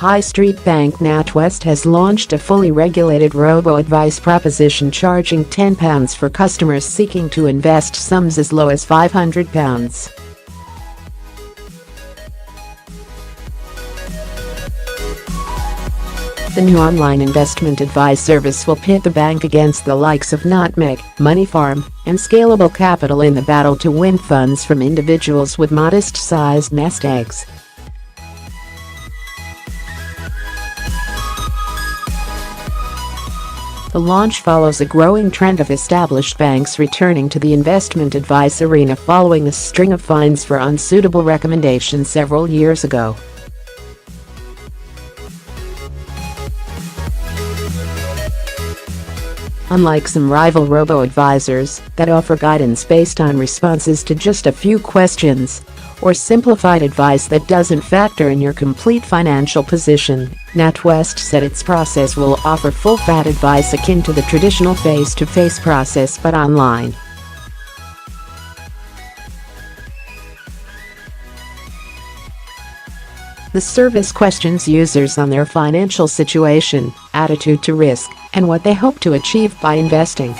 High street bank NatWest has launched a fully regulated robo-advice proposition charging £10 for customers seeking to invest sums as low as £500. The new online investment advice service will pit the bank against the likes of Nutmeg, MoneyFarm, and Scalable Capital in the battle to win funds from individuals with modest-sized nest eggs. The launch follows a growing trend of established banks returning to the investment advice arena following a string of fines for unsuitable recommendations several years ago. Unlike some rival robo-advisers that offer guidance based on responses to just a few questions, or simplified advice that doesn't factor in your complete financial position, NatWest said its process will offer full-fat advice akin to the traditional face-to-face process but online. The service questions users on their financial situation, attitude to risk, and what they hope to achieve by investing.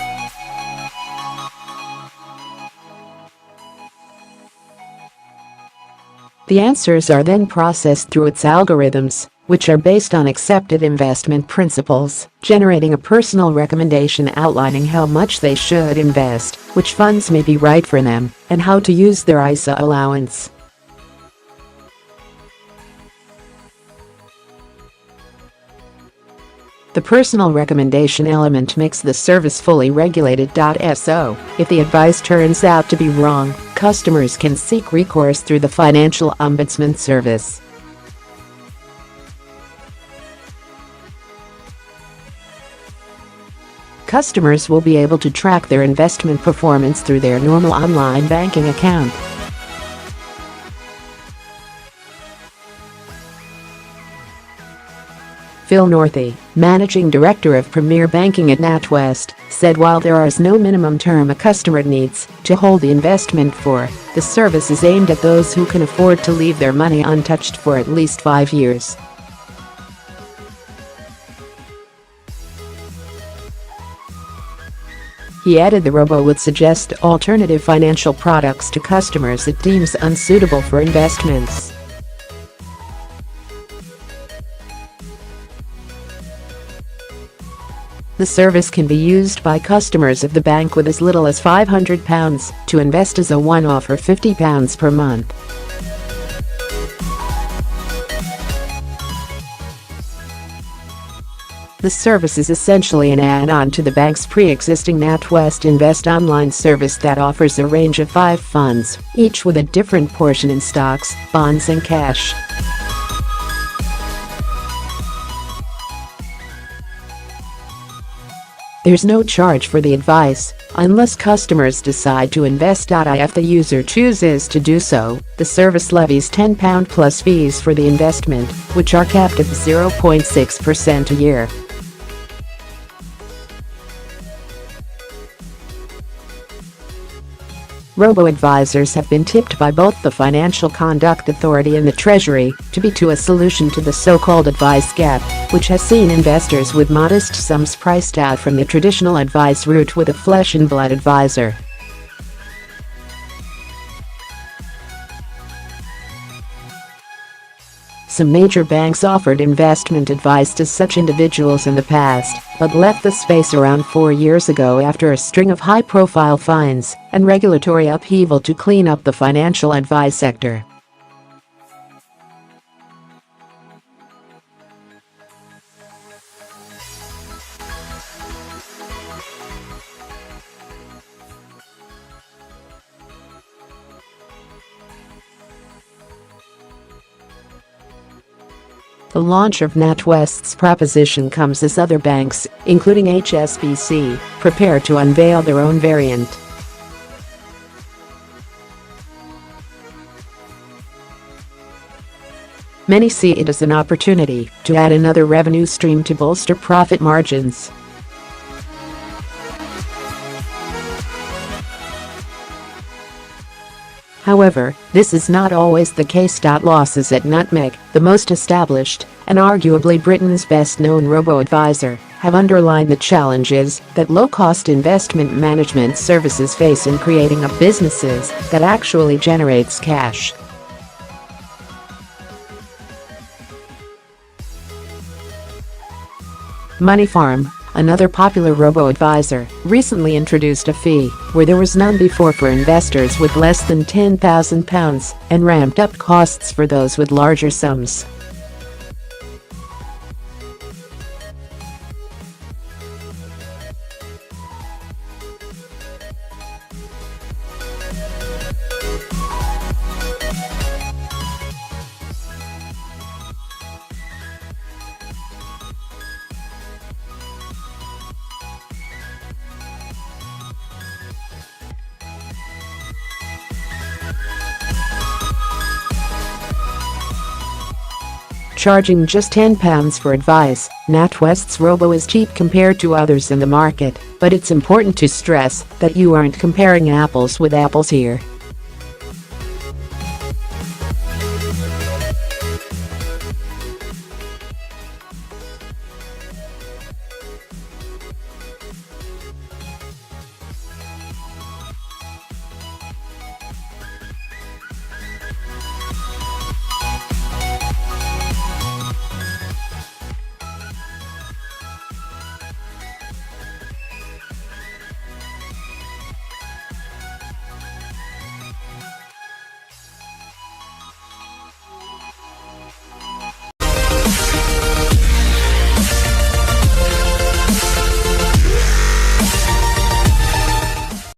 The answers are then processed through its algorithms, which are based on accepted investment principles, generating a personal recommendation outlining how much they should invest, which funds may be right for them, and how to use their ISA allowance. The personal recommendation element makes the service fully regulated. So, if the advice turns out to be wrong, customers can seek recourse through the Financial Ombudsman Service. Customers will be able to track their investment performance through their normal online banking account. Northey, managing director of Premier Banking at NatWest, said while there is no minimum term a customer needs to hold the investment for, the service is aimed at those who can afford to leave their money untouched for at least 5 years. He added the robo would suggest alternative financial products to customers it deems unsuitable for investments. The service can be used by customers of the bank with as little as £500 to invest as a one-off or £50 per month. The service is essentially an add-on to the bank's pre-existing NatWest Invest online service that offers a range of 5 funds, each with a different portion in stocks, bonds and cash. There's no charge for the advice, unless customers decide to invest.The. If the user chooses to do so, the service levies £10 plus fees for the investment, which are capped at 0.6% a year. Robo-advisers have been tipped by both the Financial Conduct Authority and the Treasury to be a solution to the so-called advice gap, which has seen investors with modest sums priced out from the traditional advice route with a flesh-and-blood advisor. Some major banks offered investment advice to such individuals in the past, but left the space around 4 years ago after a string of high-profile fines and regulatory upheaval to clean up the financial advice sector. The launch of NatWest's proposition comes as other banks, including HSBC, prepare to unveil their own variant. Many see it as an opportunity to add another revenue stream to bolster profit margins. However, this is not always the case. Losses at Nutmeg, the most established and arguably Britain's best-known robo-advisor, have underlined the challenges that low-cost investment management services face in creating a businesses that actually generates cash. MoneyFarm, another popular robo-advisor, recently introduced a fee where there was none before for investors with less than £10,000 and ramped up costs for those with larger sums. Charging just £10 for advice, NatWest's Robo is cheap compared to others in the market, but it's important to stress that you aren't comparing apples with apples here.